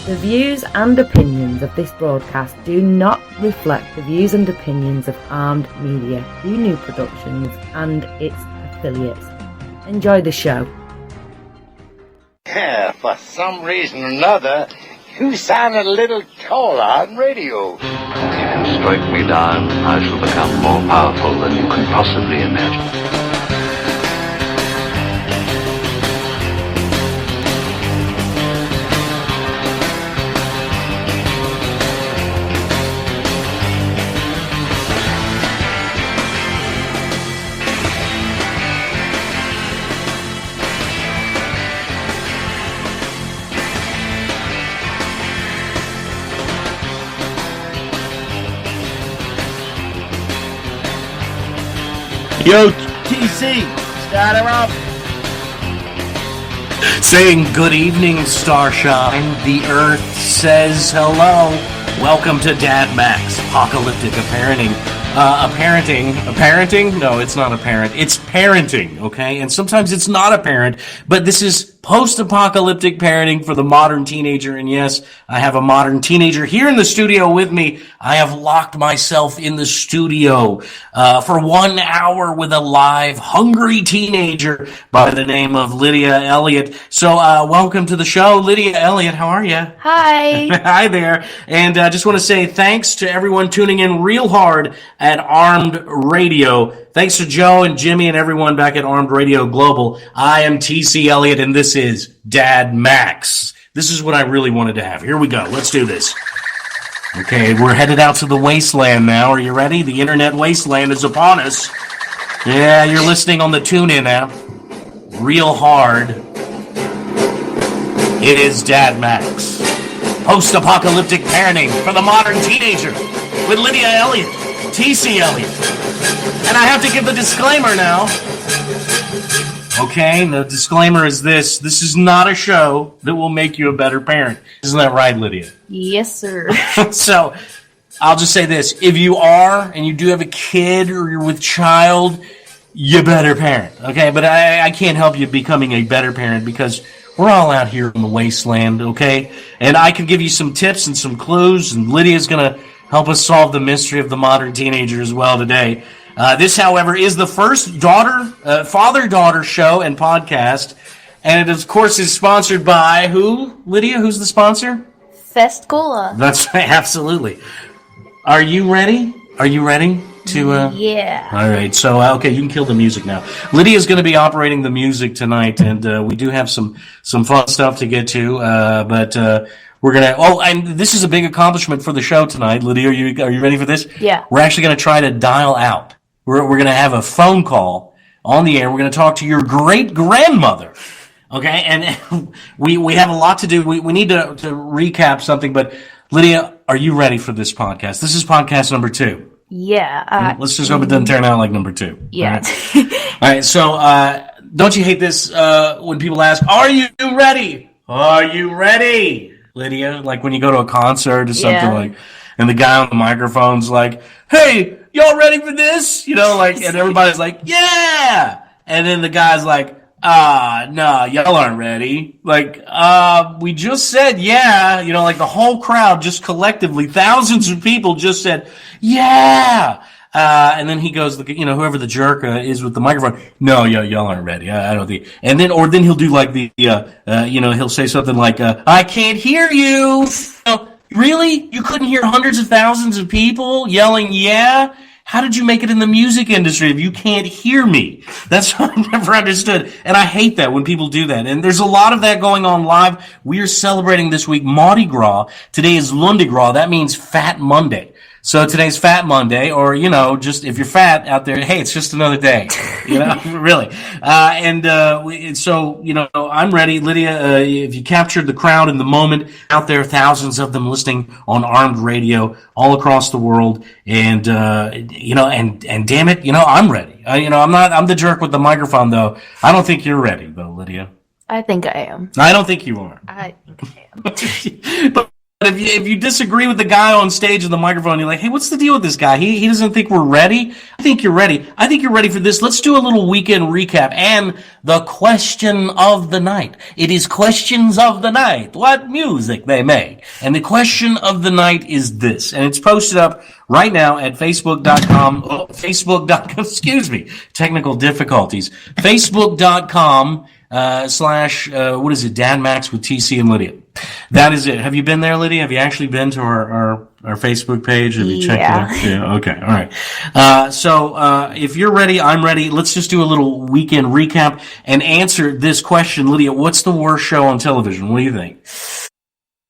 The views and opinions of this broadcast do not reflect the views and opinions of Armed Media, New Productions and its affiliates. Enjoy the show. Yeah, for some reason or another, you sound a little taller on radio. If you strike me down, I shall become more powerful than you can possibly imagine. Yo, TC, start her up. Saying good evening, Starshine. The Earth says hello. Welcome to Dad Max, Apocalyptic Parenting. Parenting? No, it's not apparent. It's parenting, okay? And sometimes it's not apparent, but this is post-apocalyptic parenting for the modern teenager. And yes, I have a modern teenager here in the studio with me. I have locked myself in the studio for 1 hour with a live, hungry teenager by the name of Lydia Elliott. So welcome to the show, Lydia Elliott. How are you? Hi. Hi there. And I just want to say thanks to everyone tuning in real hard at Armed Radio. Thanks to Joe and Jimmy and everyone back at Armed Radio Global. I am TC Elliott, and this is Dad Max. This is what I really wanted to have. Here we go. Let's do this. Okay, we're headed out to the wasteland now. Are you ready? The internet wasteland is upon us. Yeah, you're listening on the TuneIn app. Real hard. It is Dad Max. Post-apocalyptic parenting for the modern teenager with Lydia Elliott, TC Elliott. And I have to give the disclaimer now. Okay, the disclaimer is this. This is not a show that will make you a better parent. Isn't that right, Lydia? Yes, sir. So, I'll just say this. If you are, and you do have a kid, or you're with child, you better parent. Okay, but I can't help you becoming a better parent because we're all out here in the wasteland, okay? And I can give you some tips and some clues, and Lydia's going to help us solve the mystery of the modern teenager as well today. This, however, is the first father-daughter show and podcast, and it, of course, is sponsored by who? Lydia, who's the sponsor? Fest Cola. That's right, absolutely. Are you ready? Are you ready to... Yeah. All right, so, okay, you can kill the music now. Lydia's going to be operating the music tonight, and we do have some fun stuff to get to, but we're going to... Oh, and this is a big accomplishment for the show tonight. Lydia, are you ready for this? Yeah. We're actually going to try to dial out. We're going to have a phone call on the air. We're going to talk to your great-grandmother, okay? And we have a lot to do. We need to recap something, but Lydia, are you ready for this podcast? This is podcast number 2. Yeah. Let's just hope it doesn't turn out like number 2. Yeah. All right, so don't you hate this when people ask, are you ready? Are you ready, Lydia? Like when you go to a concert or something like, and the guy on the microphone's like, hey, y'all ready for this? You know, like, and everybody's like, yeah! And then the guy's like, no, y'all aren't ready. Like, we just said yeah. You know, like the whole crowd just collectively, thousands of people just said, yeah! And then he goes, whoever the jerk is with the microphone, no, y'all aren't ready. I don't think. And then, or then he'll do like he'll say something like, I can't hear you. Really? You couldn't hear hundreds of thousands of people yelling, yeah? How did you make it in the music industry if you can't hear me? That's what I never understood. And I hate that when people do that. And there's a lot of that going on live. We are celebrating this week Mardi Gras. Today is Lundi Gras. That means Fat Monday. So today's Fat Monday, or, just if you're fat out there, hey, it's just another day, really. So, I'm ready. Lydia, if you captured the crowd in the moment out there, thousands of them listening on Armed Radio all across the world. And damn it, I'm ready. I'm the jerk with the microphone though. I don't think you're ready though, Lydia. I think I am. I don't think you are. I think I am. But if you disagree with the guy on stage in the microphone, you're like, hey, what's the deal with this guy? He doesn't think we're ready. I think you're ready. I think you're ready for this. Let's do a little weekend recap and the question of the night. It is questions of the night. What music they make. And the question of the night is this. And it's posted up right now at facebook.com. Excuse me. Technical difficulties. Facebook.com / what is it? Dan Max with TC and Lydia. That is it. Have you been there, Lydia? Have you actually been to our Facebook page? Have you checked it out? Yeah. Okay. All right. So if you're ready, I'm ready. Let's just do a little weekend recap and answer this question. Lydia, what's the worst show on television? What do you think?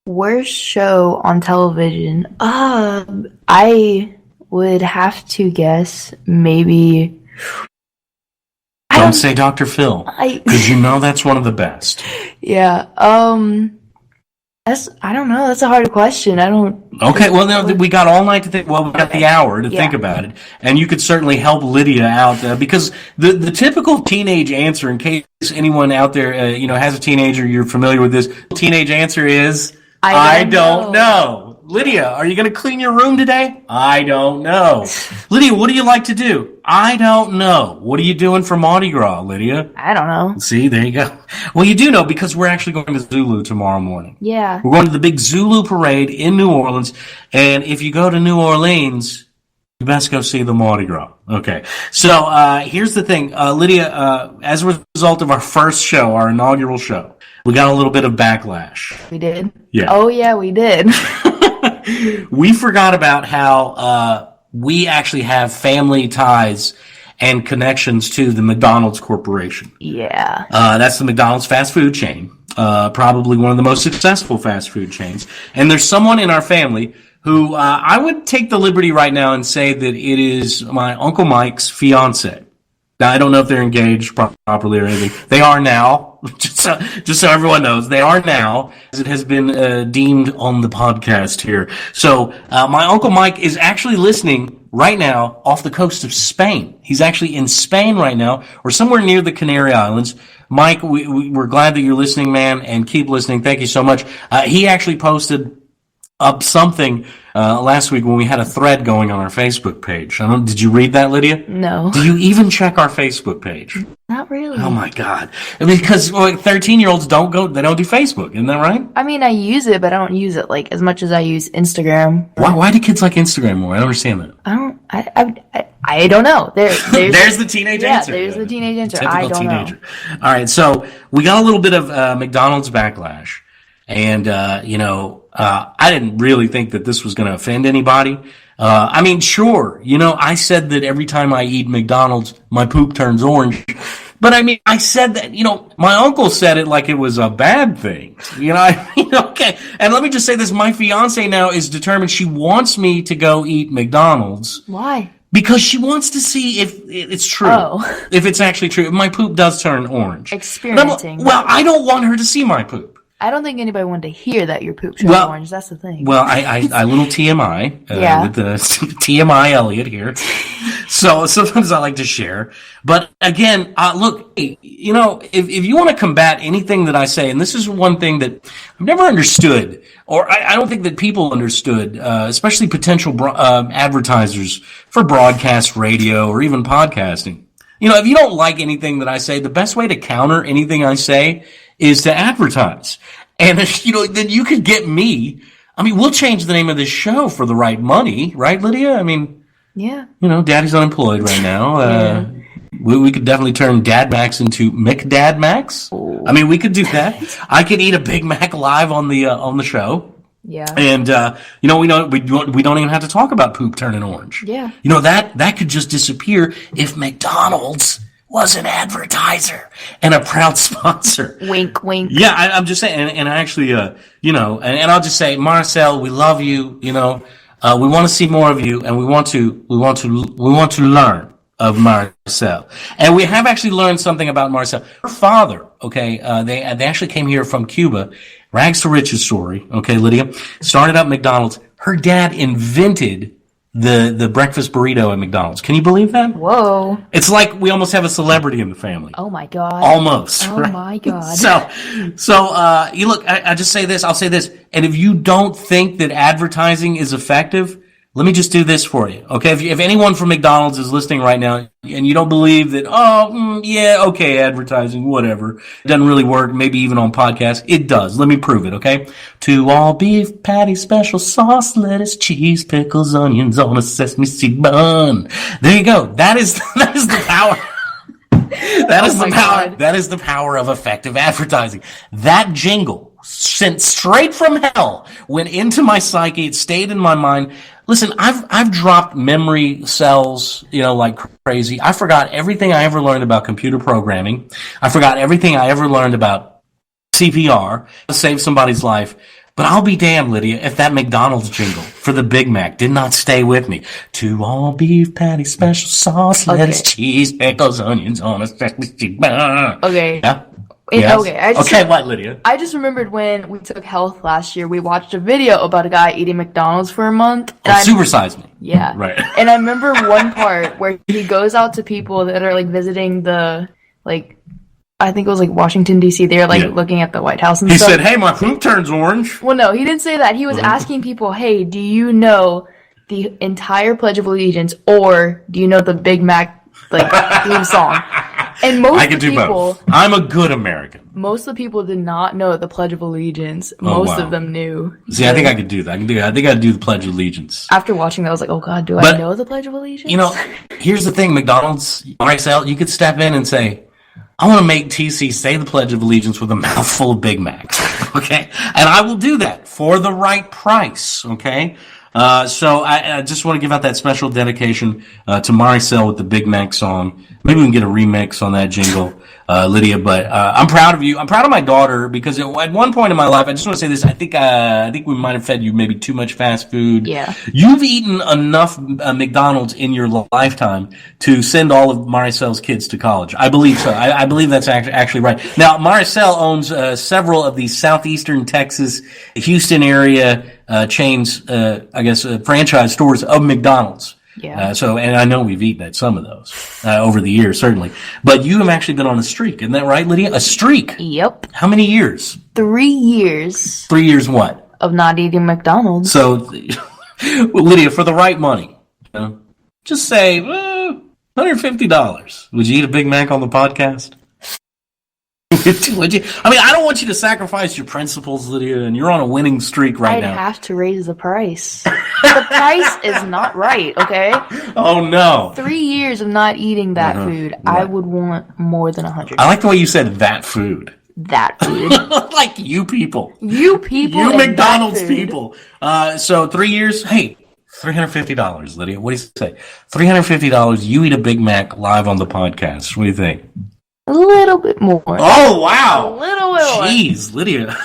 Worst show on television? I would have to guess maybe... Don't say Dr. Phil, because you know that's one of the best. Yeah. I don't know. That's a hard question. Okay, well, no, we got all night to think. Well, we got the hour to think about it, and you could certainly help Lydia out because the typical teenage answer, in case anyone out there, has a teenager, you're familiar with this. Teenage answer is I don't know. Lydia, are you going to clean your room today? I don't know. Lydia, what do you like to do? I don't know. What are you doing for Mardi Gras, Lydia? I don't know. See, there you go. Well, you do know because we're actually going to Zulu tomorrow morning. Yeah. We're going to the big Zulu parade in New Orleans. And if you go to New Orleans, you best go see the Mardi Gras. Okay. So here's the thing. Lydia, as a result of our first show, our inaugural show, we got a little bit of backlash. We did? Yeah. Oh, yeah, we did. We forgot about how we actually have family ties and connections to the McDonald's Corporation. Yeah. That's the McDonald's fast food chain, probably one of the most successful fast food chains. And there's someone in our family who I would take the liberty right now and say that it is my Uncle Mike's fiance. Now, I don't know if they're engaged properly or anything. They are now, just so everyone knows. They are now, as it has been deemed on the podcast here. So my Uncle Mike is actually listening right now off the coast of Spain. He's actually in Spain right now, or somewhere near the Canary Islands. Mike, we're glad that you're listening, man, and keep listening. Thank you so much. He actually posted up something last week when we had a thread going on our Facebook page. Did you read that, Lydia? No. Do you even check our Facebook page? Not really. Oh my God! I mean, because 13-year-olds they don't do Facebook, isn't that right? I mean, I use it, but I don't use it like as much as I use Instagram. Why do kids like Instagram more? I don't understand that. I don't know. There's the teenage answer. There's the teenage answer. Typical I don't teenager. know. All right, so we got a little bit of McDonald's backlash, and I didn't really think that this was going to offend anybody. I mean, sure, I said that every time I eat McDonald's, my poop turns orange. But I mean, I said that, my uncle said it like it was a bad thing. Okay. And let me just say this, my fiance now is determined she wants me to go eat McDonald's. Why? Because she wants to see if it's true. Oh. If it's actually true. If my poop does turn orange. Experimenting. Well, I don't want her to see my poop. I don't think anybody wanted to hear that your poop turned orange. That's the thing. Well, I little TMI with the TMI Elliott here. So sometimes I like to share. But again, look, if you want to combat anything that I say, and this is one thing that I've never understood, or I don't think that people understood, especially potential advertisers for broadcast radio or even podcasting. If you don't like anything that I say, the best way to counter anything I say is to advertise. And, then you could get me. I mean, we'll change the name of this show for the right money, right, Lydia? I mean, yeah. Daddy's unemployed right now. Yeah. We could definitely turn Dad Max into McDad Max. Oh. I mean, we could do that. I could eat a Big Mac live on the show. Yeah. And, we don't even have to talk about poop turning orange. Yeah. That could just disappear if McDonald's was an advertiser and a proud sponsor. Wink, wink. Yeah, I'm just saying, and I actually, and I'll just say, Marcel, we love you. We want to see more of you, and we want to learn of Marcel. And we have actually learned something about Marcel. Her father, okay, they actually came here from Cuba. Rags to riches story, okay, Lydia. Started up McDonald's. Her dad invented the breakfast burrito at McDonald's. Can you believe that? Whoa. It's like we almost have a celebrity in the family. Oh my God. Almost. Oh right? my God. So you look, I just say this, I'll say this, and if you don't think that advertising is effective, let me just do this for you, okay? If anyone from McDonald's is listening right now and you don't believe that, advertising, whatever, it doesn't really work, maybe even on podcasts, it does. Let me prove it, okay? 2 all beef patty, special sauce, lettuce, cheese, pickles, onions on a sesame seed bun. There you go. That is the power. That is the power. God. That is the power of effective advertising. That jingle, sent straight from hell, went into my psyche. It stayed in my mind. Listen, I've dropped memory cells, like crazy. I forgot everything I ever learned about computer programming. I forgot everything I ever learned about CPR to save somebody's life. But I'll be damned, Lydia, if that McDonald's jingle for the Big Mac did not stay with me. 2 all beef patty, special sauce, lettuce, cheese, pickles, onions on a sesame seed bun. Okay. Yeah. Yes. Okay, what, Lydia? I just remembered when we took health last year, we watched a video about a guy eating McDonald's for a month. Supersize Me. Yeah. Right. And I remember one part where he goes out to people that are, visiting the, I think it was, Washington, D.C. They're, looking at the White House and He stuff. said, hey, my poop turns orange. Well, no, he didn't say that. He was asking people, hey, do you know the entire Pledge of Allegiance, or do you know the Big Mac, theme song? And most I of can the do people, both. I'm a good American. most of the people did not know the Pledge of Allegiance. Most of them knew. See, I think I could do that. I think I'd do the Pledge of Allegiance. After watching that, I was like, oh God, do I know the Pledge of Allegiance? Here's the thing, McDonald's, Marcel, you could step in and say, I want to make TC say the Pledge of Allegiance with a mouthful of Big Macs, okay? And I will do that for the right price, okay? So I just want to give out that special dedication to Maricel with the Big Mac song. Maybe we can get a remix on that jingle, Lydia. But I'm proud of you. I'm proud of my daughter because at one point in my life, I just want to say this. I think we might have fed you maybe too much fast food. Yeah. You've eaten enough McDonald's in your lifetime to send all of Maricel's kids to college. I believe so. I believe that's actually right. Now, Maricel owns several of the southeastern Texas, Houston area chains, franchise stores of McDonald's. Yeah. And I know we've eaten at some of those over the years, certainly. But you have actually been on a streak, isn't that right, Lydia? A streak. Yep. How many years? 3 years. 3 years what? Of not eating McDonald's. So, Lydia, for the right money, just say $150. Would you eat a Big Mac on the podcast? Would you? I mean, I don't want you to sacrifice your principles, Lydia, and you're on a winning streak right now. I'd have to raise the price. The price is not right, okay? Oh, no. 3 years of not eating that food, I would want more than 100. I like the way you said that food. That food. Like you people. You people. You and McDonald's that food. people. So 3 years, hey, $350, Lydia. What do you say? $350, you eat a Big Mac live on the podcast. What do you think? A little bit more. Oh, wow. A little bit more. Jeez, Lydia.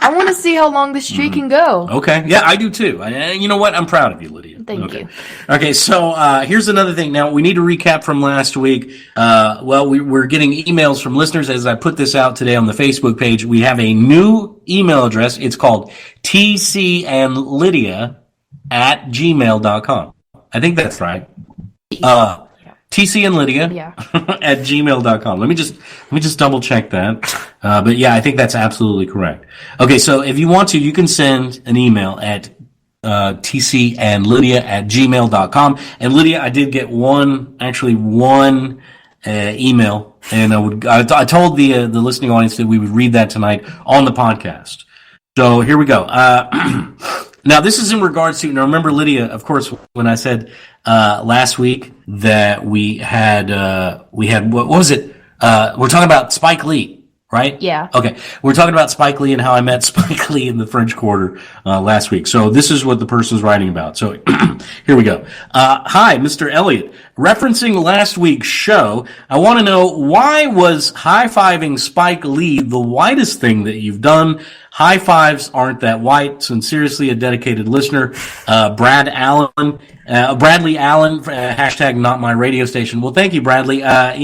I want to see how long the streak can go. Okay. Yeah, I do too. And you know what? I'm proud of you, Lydia. Thank you. Okay, so here's another thing. Now, we need to recap from last week. We're getting emails from listeners. As I put this out today on the Facebook page, we have a new email address. It's called tcandlydia@gmail.com. I think that's right. TC and Lydia at gmail.com. Let me just double check that. But yeah, I think that's absolutely correct. Okay, so if you want to, you can send an email at tcandlydia at gmail.com. And Lydia, I did get one email, and I told the listening audience that we would read that tonight on the podcast. So here we go. Now, this is in regards to, now remember, Lydia, of course, when I said last week that we had what was it? We're talking about Spike Lee, right? Yeah. Okay. We're talking about Spike Lee and how I met Spike Lee in the French Quarter last week. So this is what the person's writing about. So here we go. Hi, Mr. Elliott. Referencing last week's show, I want to know, why was high-fiving Spike Lee the whitest thing that you've done? High fives aren't that white. Sincerely, a dedicated listener, Bradley Allen, hashtag not my radio station. Well, thank you, Bradley. I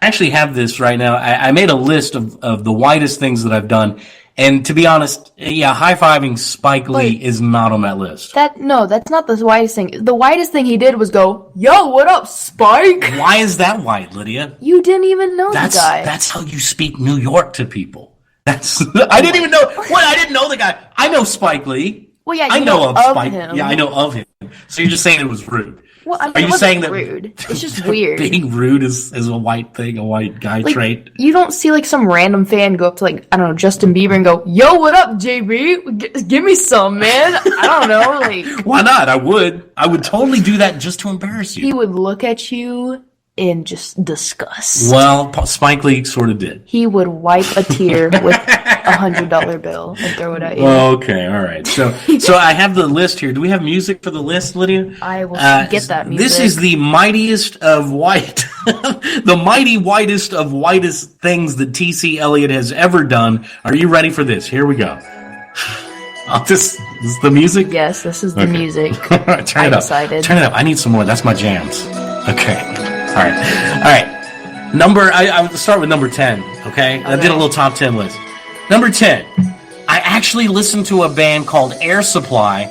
actually have this right now. I made a list of the whitest things that I've done. And to be honest, yeah, high-fiving Spike Lee is not on that list. That's not the whitest thing. The whitest thing he did was go, "Yo, what up, Spike?" Why is that white, Lydia? You didn't even know the guy. That's how you speak New York to people. I didn't even know. What? I didn't know the guy. I know Spike Lee. Well, yeah, I know of Spike. him. Yeah, I know of him. So you're just saying it was rude. Well, I mean, Are you saying that rude? It's just weird. Being rude is a white thing, a white guy trait? You don't see like some random fan go up to like, I don't know, Justin Bieber and go, "Yo, what up, JB? Give me some, man." I don't know, like. Why not? I would totally do that just to embarrass you. He would look at you in just disgust. Well, Spike Lee sort of did. He would wipe a tear with $100 bill and throw it at you. Okay, all right. So I have the list here. Do we have music for the list, Lydia? I will get that music. This is the mightiest of white, the mighty whitest of whitest things that T.C. Elliott has ever done. Are you ready for this? Here we go. This is the music? Yes, this is the music. Turn it up. Decided. Turn it up. I need some more. That's my jams. Okay. All right. I would start with number 10, okay? I did a little top 10 list. Number 10, I actually listened to a band called Air Supply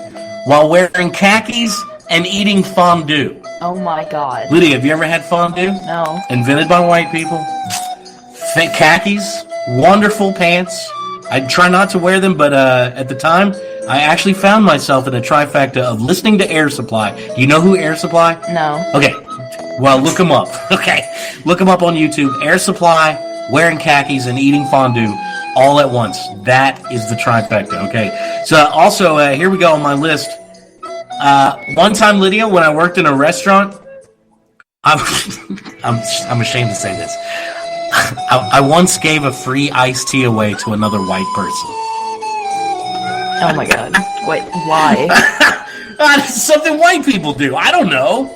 while wearing khakis and eating fondue. Oh my god. Lydia, have you ever had fondue? No. Invented by white people. Fake khakis, wonderful pants. I try not to wear them, but at the time, I actually found myself in a trifecta of listening to Air Supply. Do you know who Air Supply? No. Okay. Well, look them up. Okay. Look them up on YouTube. Air Supply, wearing khakis, and eating fondue all at once. That is the trifecta, okay? So, also, here we go on my list. One time, Lydia, when I worked in a restaurant, I'm ashamed to say this. I once gave a free iced tea away to another white person. Oh my god. Wait, why? It's something white people do. I don't know.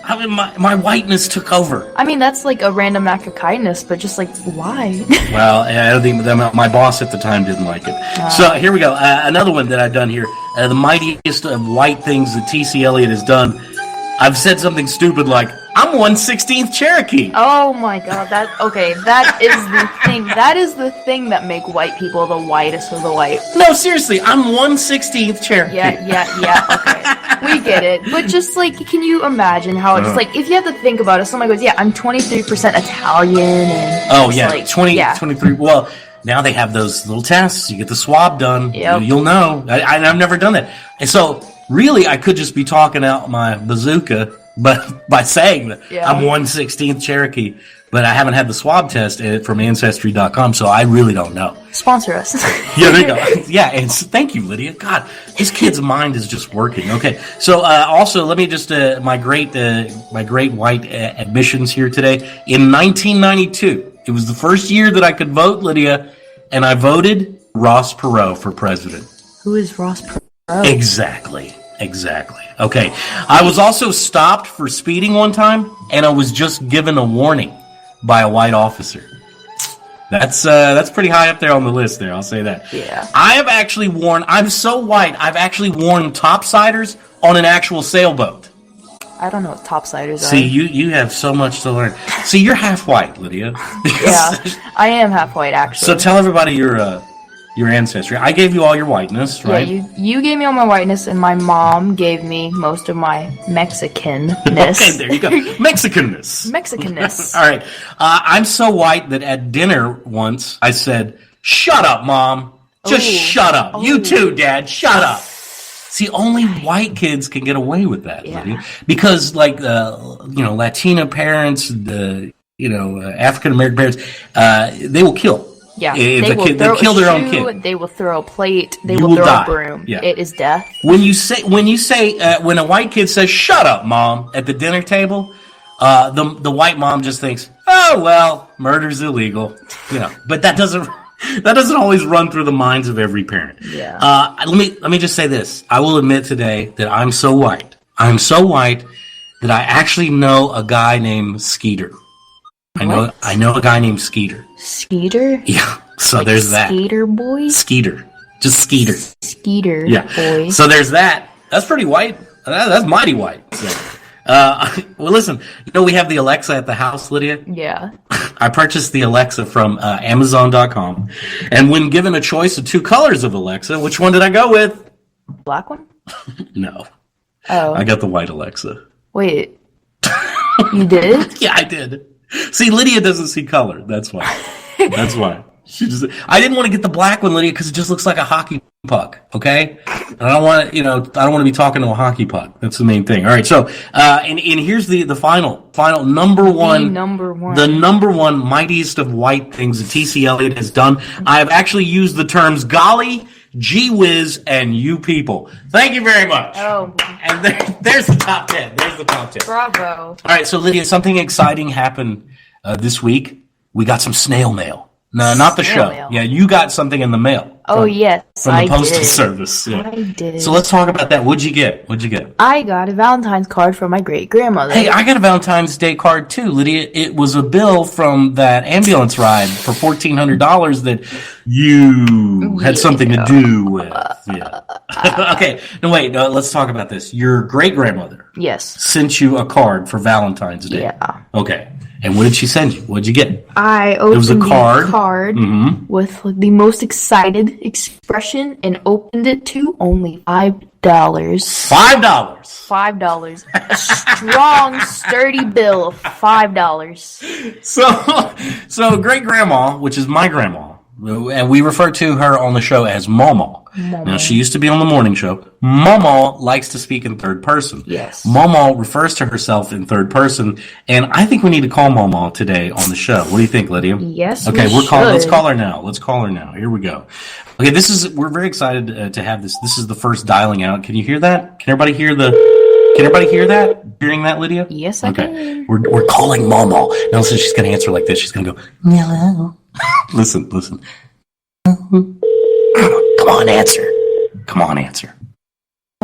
I mean, my whiteness took over. I mean, that's like a random act of kindness, but just like, why? Well, I don't think my boss at the time didn't like it. So here we go. Another one that I've done here. The mightiest of white things that T.C. Elliott has done. I've said something stupid like, "I'm 1/16th Cherokee." Oh my god, that is the thing. That is the thing that make white people the whitest of the white. No, seriously, I'm 1/16th Cherokee. Yeah, okay. We get it. But just like, can you imagine how it's like, if you have to think about it, somebody goes, "Yeah, I'm 23% Italian," and oh yeah, like, 23. Well, now they have those little tests. You get the swab done. Yep. You'll know. I've never done that. And so, really, I could just be talking out my bazooka, but by saying that I'm 1/16th Cherokee, but I haven't had the swab test from Ancestry.com, so I really don't know. Sponsor us. Yeah, there you go. Yeah, and thank you, Lydia. God, this kid's mind is just working. Okay, so also let me just my great white admissions here today. In 1992, it was the first year that I could vote, Lydia, and I voted Ross Perot for president. Who is Ross Perot? Exactly. Okay. I was also stopped for speeding one time, and I was just given a warning by a white officer. That's pretty high up there on the list there, I'll say that. Yeah. I'm so white, I've actually worn topsiders on an actual sailboat. I don't know what topsiders are. See, you have so much to learn. See, you're half white, Lydia. Yeah, I am half white, actually. So tell everybody your ancestry. I gave you all your whiteness, right? Yeah, you gave me all my whiteness, and my mom gave me most of my Mexicanness. Okay, there you go. Mexicanness. Mexicanness. All right. I'm so white that at dinner once I said, "Shut up, Mom. Just shut up. You too, Dad. Shut up." See, only white kids can get away with that, Lydia. Because, like, Latina parents, African American parents, they will kill. Yeah, they'll kill their own kid. They will throw a plate. They will throw a broom. Yeah. It is death. When a white kid says "Shut up, Mom" at the dinner table, the white mom just thinks, "Oh well, murder's illegal," But that doesn't always run through the minds of every parent. Yeah. Let me just say this. I will admit today that I'm so white. I'm so white that I actually know a guy named Skeeter. I know a guy named Skeeter. Skeeter? Yeah. So like there's that. Skater boy? Skeeter. Just Skeeter. Skeeter boy. So there's that. That's pretty white. That's mighty white. So, well, listen. We have the Alexa at the house, Lydia. Yeah. I purchased the Alexa from Amazon.com, and when given a choice of two colors of Alexa, which one did I go with? Black one? No. Oh. I got the white Alexa. Wait. You did? Yeah, I did. See, Lydia doesn't see color. That's why. That's why. I didn't want to get the black one, Lydia, because it just looks like a hockey puck. Okay, and I don't want to be talking to a hockey puck. That's the main thing. All right, so and here's the final number one, the number one mightiest of white things that TC Elliott has done. I have actually used the terms golly, gee whiz, and you people. Thank you very much. Oh, and there's the top 10. There's the top 10. Bravo. All right, so Lydia, something exciting happened this week. We got some snail mail. No, not the show. Mail. Yeah, you got something in the mail. Yes, from the postal service. Yeah. I did. So let's talk about that. What'd you get? I got a Valentine's card from my great grandmother. Hey, I got a Valentine's Day card too, Lydia. It was a bill from that ambulance ride for $1,400 that you had something to do with. Yeah. Okay. No, wait. No, let's talk about this. Your great grandmother. Yes. Sent you a card for Valentine's Day. Yeah. Okay. And what did she send you? What'd you get? I opened a card. the card with the most excited expression and opened it to only $5. $5. $5. A strong, sturdy bill of $5. So great grandma, which is my grandma, and we refer to her on the show as Mama. Now, she used to be on the morning show. Mama likes to speak in third person. Yes. Mama refers to herself in third person, and I think we need to call Mama today on the show. What do you think, Lydia? Yes, okay, we should. Let's call her now. Here we go. Okay, we're very excited to have this. This is the first dialing out. Can you hear that? Can everybody hear that? Hearing that, Lydia? Yes, I can. We're calling Mama. Now listen, she's going to answer like this. She's going to go, hello. Listen. Come on, answer. Come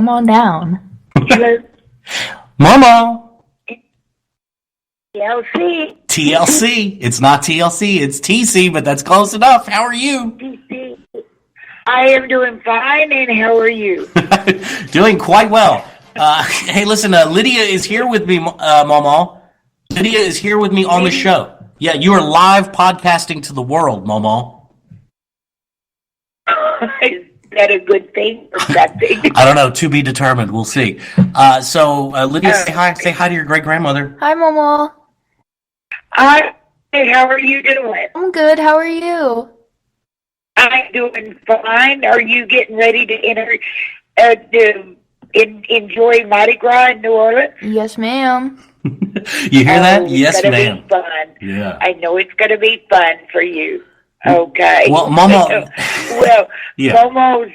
on down. Hello. Mama. TLC. It's not TLC. It's TC, but that's close enough. How are you? TC. I am doing fine, and how are you? Doing quite well. Hey, listen, Lydia is here with me, Mama. Lydia is here with me on the show. Yeah, you are live podcasting to the world, Mama. Is that a good thing or bad thing? I don't know. To be determined. We'll see. So, Lydia, say hi. Say hi to your great grandmother. Hi, Mama. Hi. Hey, how are you doing? I'm good. How are you? I'm doing fine. Are you getting ready to enter enjoy Mardi Gras in New Orleans? Yes, ma'am. You hear that? Yes, ma'am. Be fun. Yeah. I know it's going to be fun for you. Okay. Well, Mama. Yeah. Momo's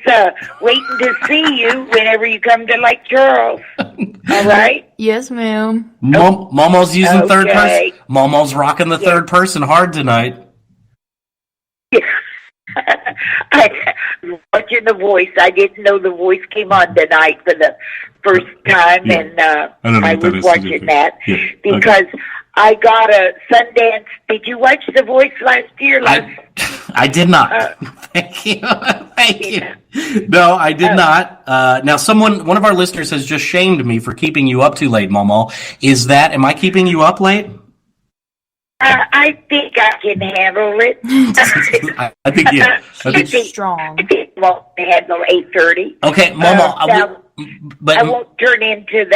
waiting to see you whenever you come to Lake Charles. All right? Yes, ma'am. Momo's using third person. Momo's rocking the third person hard tonight. Watching The Voice. I didn't know The Voice came on tonight for the first time, and I was watching that because I got a Sundance. Did you watch The Voice last year? I did not. Thank you. Thank you. No, I did not. Now, one of our listeners has just shamed me for keeping you up too late, Momo. Am I keeping you up late? I think I can handle it. I think yeah. I think strong. I think I won't handle 8:30. Okay, Momo. I won't turn into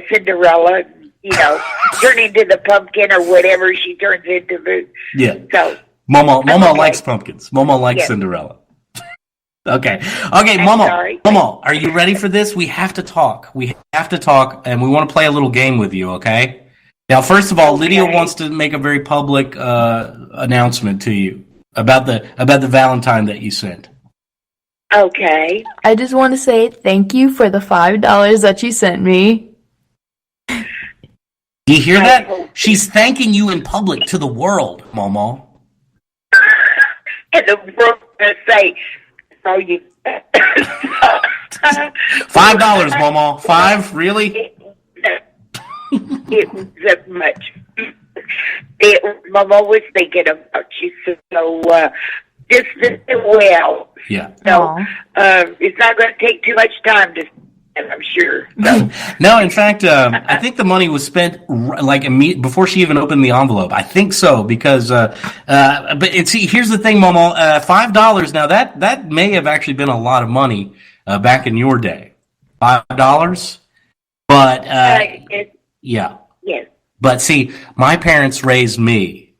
Cinderella. Turn into the pumpkin or whatever she turns into. Yeah. So Momo likes pumpkins. Momo likes Cinderella. Okay, Momo, are you ready for this? We have to talk. And we want to play a little game with you. Okay. Now, first of all, Lydia wants to make a very public announcement to you about the Valentine that you sent. Okay. I just want to say thank you for the $5 that you sent me. Do you hear that? She's thanking you in public to the world, Momo. And the world going to say, "Oh, you." $5, Momo. $5, really? It was that much. Mama was thinking about you, so just well. Yeah. So it's not going to take too much time to and I'm sure. So. No, in fact, I think the money was spent like before she even opened the envelope. I think so because, but here's the thing, Momo. $5 now that may have actually been a lot of money back in your day. $5, but yeah, yes. But see, my parents raised me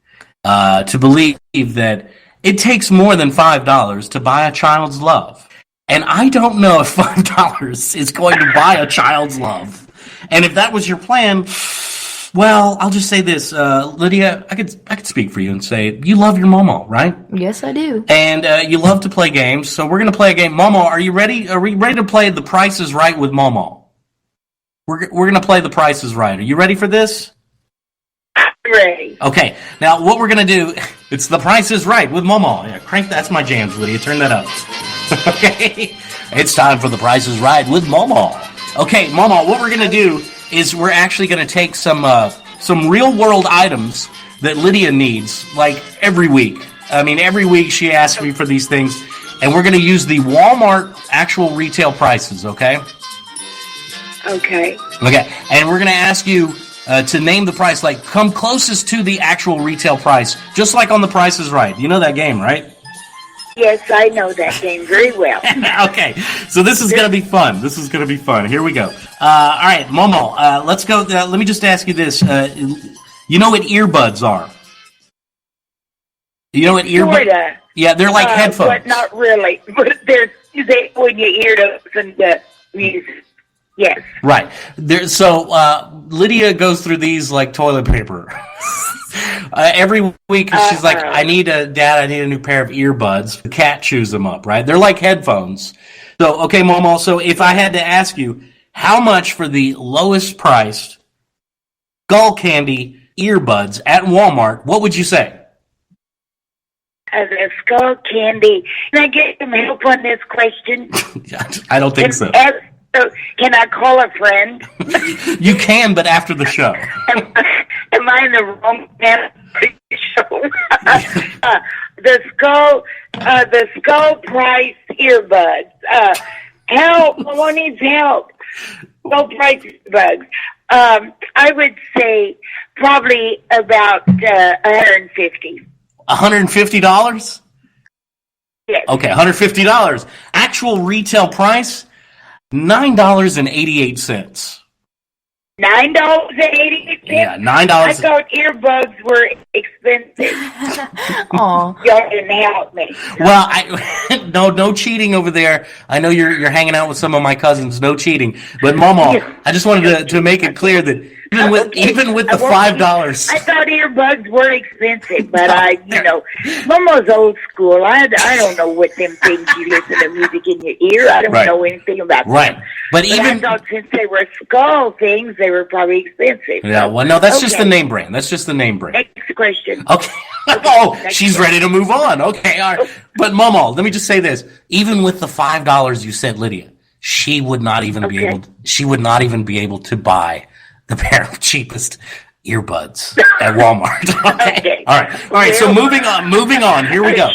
to believe that it takes more than $5 to buy a child's love. And I don't know if $5 is going to buy a child's love. And if that was your plan, well, I'll just say this, Lydia, I could speak for you and say you love your Momo, right? Yes, I do. And you love to play games, so we're going to play a game. Momo, are you ready? Are we ready to play The Price is Right with Momo? We're going to play The Price is Right. Are you ready for this? Ready. Okay. Now, what we're going to do, it's The Price is Right with Momo. Yeah, crank, that's my jams, Lydia. Turn that up. Okay. It's time for The Price is Right with Momo. Okay, Momo, what we're going to do is we're actually going to take some real-world items that Lydia needs, like, every week. I mean, every week she asks me for these things, and we're going to use the Walmart actual retail prices, okay? Okay. Okay, and we're going to ask you to name the price, like, come closest to the actual retail price, just like on The Price is Right. You know that game, right? Yes, I know that game very well. Okay, so this is going to be fun. Here we go. All right, Momo, let's go. Let me just ask you this. You know what earbuds are? You know what earbuds? Sorta. Yeah, they're like headphones. But not really. But they when you hear those and music. Yes. Right. So Lydia goes through these like toilet paper. Every week she's like, I need a new pair of earbuds. The cat chews them up, right? They're like headphones. So, okay, Momo, so if I had to ask you, how much for the lowest priced Skull Candy earbuds at Walmart, what would you say? The Skull Candy. Can I get some help on this question? I don't think so. Can I call a friend? You can, but after the show. Am I in the wrong show? The skull price earbuds. Help! Someone needs help. Skull price earbuds. I would say probably about $150. $150? Yes. Okay, $150. Actual retail price, $9.88. $9.88? Yeah, $9. I thought earbuds were expensive. Oh, Y'all didn't help me. Well, no cheating over there. I know you're hanging out with some of my cousins. No cheating. But Momo, I just wanted to make it clear that even with the $5, I thought earbuds were expensive, but Momo's old school. I don't know what them things you listen to music in your ear. I don't know anything about them. Right. But I thought since they were skull things, they were probably expensive. Yeah, well, no, that's just the name brand. That's just the name brand. Next question. Okay. She's ready to move on. Okay, all right. But Momo, let me just say this: even with the $5 you sent Lydia, she would not even be able. She would not even be able to buy the pair of cheapest earbuds at Walmart. Okay. All right. So moving on. Here we go.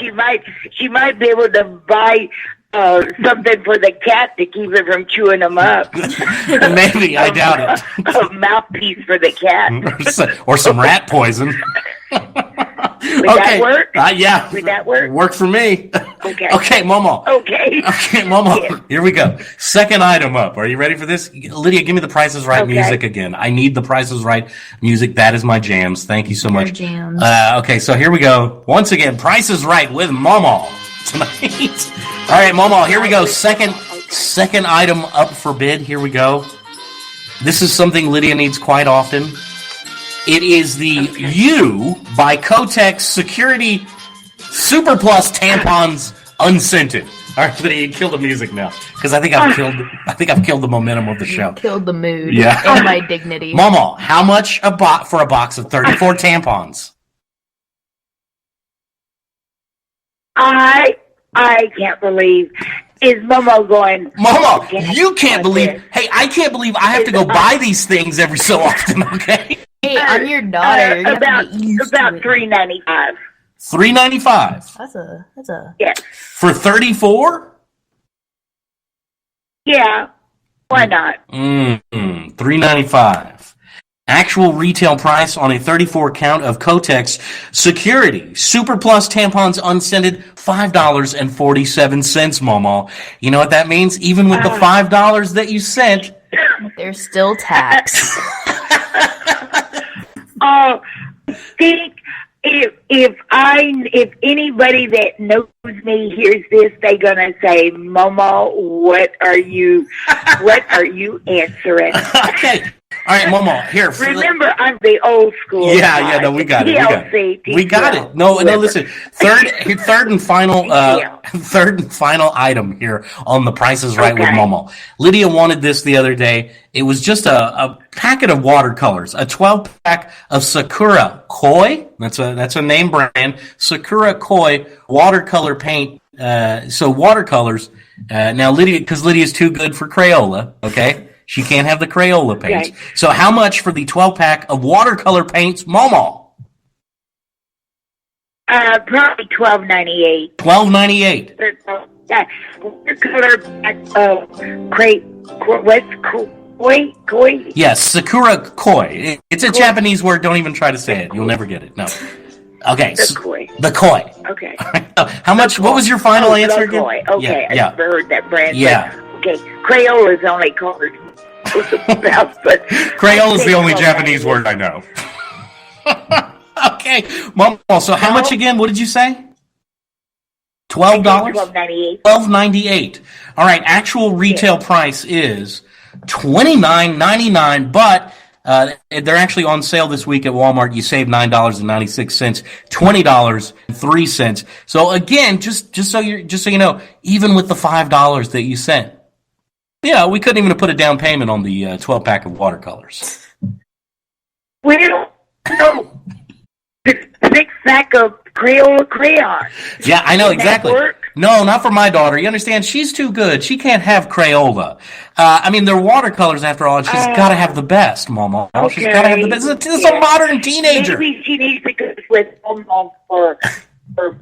She might be able to buy something for the cat to keep it from chewing them up. Maybe, I doubt it. A mouthpiece for the cat. Or some rat poison. Would that work? Yeah. Would that work? Worked for me. Okay. Okay, Momo. Okay, Momo. Yeah. Here we go. Second item up. Are you ready for this? Lydia, give me the Price is Right music again. I need the Price is Right music. That is my jams. Thank you so much. Jams. Okay, so here we go. Once again, Price is Right with Momo tonight. All right, Momo, here we go. Second item up for bid. Here we go. This is something Lydia needs quite often. It is the U by Kotex Security Super Plus tampons unscented. All right, Lydia, kill the music now because I think I've killed the momentum of the show. Killed the mood. Yeah. And my dignity. Momo, how much for a box of 34 tampons? I can't believe. Is Momo going? Momo, you can't believe. Hey, I can't believe I have to go buy these things every so often. Okay. Hey, I'm your daughter. You about $3.95. $3.95. That's a. Yes. For 34? Yeah. Why not? $3.95. Actual retail price on a 34 count of Kotex Security Super Plus tampons unscented, $5.47, Momo. You know what that means? Even with the $5 that you sent, there's still tax. Oh, think if anybody that knows me hears this, they're gonna say, "Momo, what are you answering?" Okay. All right, Momo, here. Remember, I'm the old school. Yeah, no, we got it. We got it. No, listen. Third and final item here on The Price is Right with Momo. Lydia wanted this the other day. It was just a packet of watercolors, a 12-pack of Sakura Koi. That's a name brand. Sakura Koi watercolor paint. So watercolors. Now Lydia, because Lydia's too good for Crayola. Okay. She can't have the Crayola paints. Okay. So how much for the 12-pack of watercolor paints, Momo? Probably $12.98. $12.98. Watercolor koi? Yes, Sakura Koi. It's a Japanese word. Don't even try to say it. You'll never get it. No. Okay. The koi. The koi. Okay. How much? What was your final answer again? Koi. Okay. Yeah. I've heard that brand. Yeah. Okay. Crayola's only colored. Crayola's the only Japanese word I know. Okay, Mom. So how much again? What did you say? $12? $12.98. $12.98. All right. Actual retail price is $29.99, but they're actually on sale this week at Walmart. You save $9.96, $20.03. So again, just so you know, even with the $5 that you sent. Yeah, we couldn't even put a down payment on the 12-pack of watercolors. Well, no. 6-pack of Crayola crayons. Yeah, I know, exactly. No, not for my daughter. You understand? She's too good. She can't have Crayola. I mean, they're watercolors after all, and she's got to have the best, Momo. Okay. She's got to have the best. It's a modern teenager. Maybe she needs to go with Momo for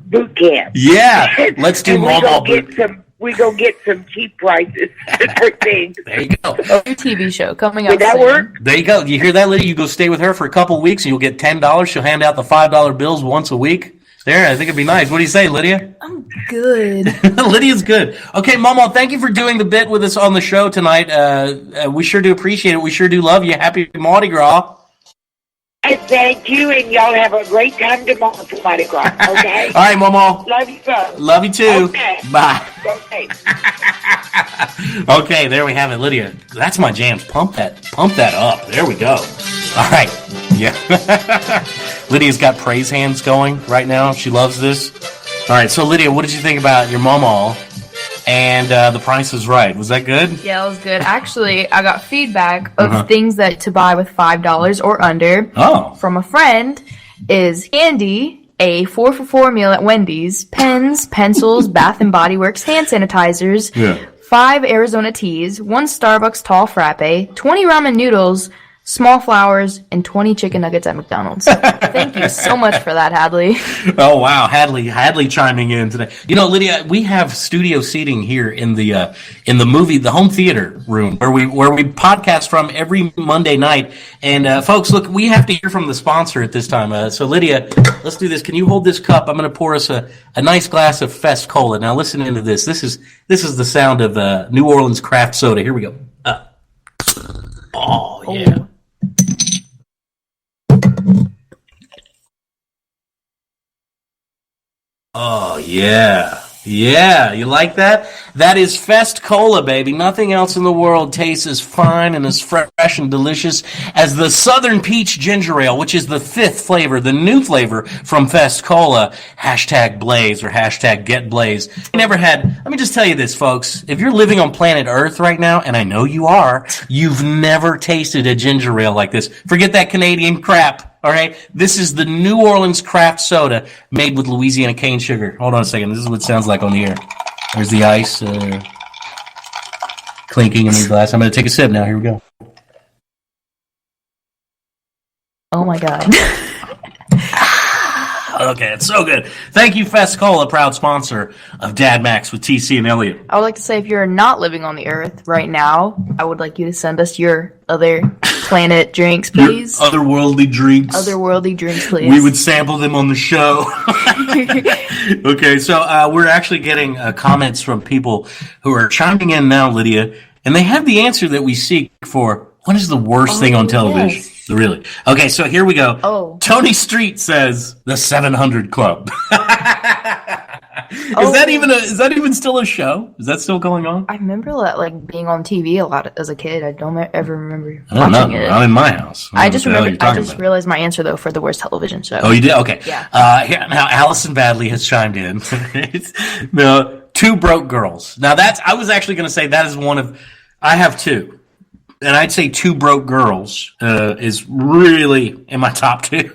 boot camp. Yeah, let's do Momo boot camp. We go get some cheap prices for things. There you go. Your TV show coming up. Would that soon. work? There you go. You hear that, Lydia? You go stay with her for a couple weeks, and you'll get $10. She'll hand out the $5 bills once a week. There, I think it'd be nice. What do you say, Lydia? I'm good. Lydia's good. Okay, Momo, thank you for doing the bit with us on the show tonight. We sure do appreciate it. We sure do love you. Happy Mardi Gras. And thank you, and y'all have a great time tomorrow for Mardi Gras, okay? All right, Momo. Love you, sir. Love you, too. Okay. Bye. Okay. Okay, there we have it, Lydia. That's my jams. Pump that up. There we go. All right. Yeah. Lydia's got praise hands going right now. She loves this. All right, so Lydia, what did you think about your Momo and The Price is Right? Was that good? Yeah, it was good. Actually, I got feedback of things that to buy with $5 or under from a friend is candy, a 4-for-4 meal at Wendy's, pens, pencils, Bath and Body Works hand sanitizers, 5 Arizona teas, 1 Starbucks tall frappe, 20 ramen noodles, small flowers, and 20 chicken nuggets at McDonald's. Thank you so much for that, Hadley. Oh, wow. Hadley chiming in today. You know, Lydia, we have studio seating here in the home theater room where we podcast from every Monday night. And, folks, look, we have to hear from the sponsor at this time. So Lydia, let's do this. Can you hold this cup? I'm going to pour us a nice glass of Fest Cola. Now listen into this. This is the sound of, New Orleans craft soda. Here we go. Oh, yeah. Oh, yeah. Yeah, you like that? That is Fest Cola, baby. Nothing else in the world tastes as fine and as fresh and delicious as the Southern Peach Ginger Ale, which is the 5th flavor, the new flavor from Fest Cola. #Blaze or #GetBlaze. Let me just tell you this, folks. If you're living on planet Earth right now, and I know you are, you've never tasted a ginger ale like this. Forget that Canadian crap. All right, this is the New Orleans craft soda made with Louisiana cane sugar. Hold on a second. This is what it sounds like on the air. There's the ice clinking in the glass. I'm going to take a sip now. Here we go. Oh, my God. Okay, it's so good. Thank you, Fescola, proud sponsor of Dad Max with TC and Elliott. I would like to say, if you're not living on the Earth right now, I would like you to send us your other planet drinks, please. Your otherworldly drinks. Otherworldly drinks, please. We would sample them on the show. Okay, so we're actually getting comments from people who are chiming in now, Lydia, and they have the answer that we seek for what is the worst thing on television. Yes. Really? Okay, so here we go. Oh. Tony Street says the 700 Club. Is that even still a show? Is that still going on? I remember that being on TV a lot as a kid. I don't ever remember watching it. Not in my house. I just realized my answer though for the worst television show. Oh, you did? Okay. Yeah. Now Allison Badley has chimed in. No, Two Broke Girls. Now I was actually going to say that is one of. I have two. And I'd say Two Broke Girls is really in my top two.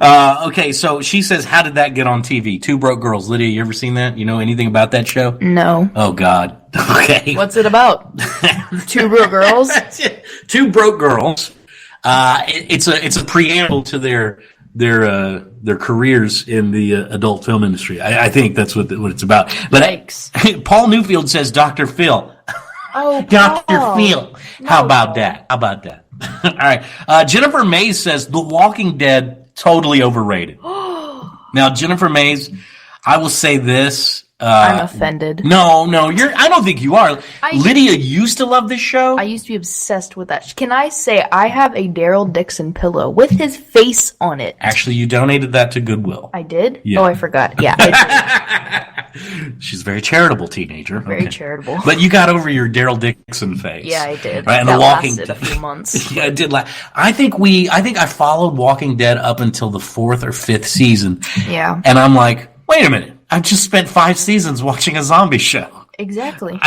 Okay, so she says, how did that get on TV? Two Broke Girls. Lydia, you ever seen that? You know anything about that show? No. Oh, God. Okay. What's it about? Two Broke Girls? Two Broke Girls. It's a preamble to their careers in the adult film industry. I think that's what it's about. But Paul Newfield says Dr. Phil. Oh, Dr. Phil. How about that? All right. Jennifer Mays says The Walking Dead, totally overrated. Now, Jennifer Mays, I will say this. I'm offended. No, I don't think you are. Lydia used to love this show. I used to be obsessed with that. Can I say I have a Daryl Dixon pillow with his face on it? Actually, you donated that to Goodwill. I did? Yeah. Oh, I forgot. Yeah, I did. She's a very charitable teenager. Very charitable. But you got over your Daryl Dixon phase. Yeah, I did. Right? And that the Walking lasted a few months. Yeah, it did. I think I followed Walking Dead up until the 4th or 5th season. Yeah. And I'm like, wait a minute. I've just spent 5 seasons watching a zombie show. Exactly.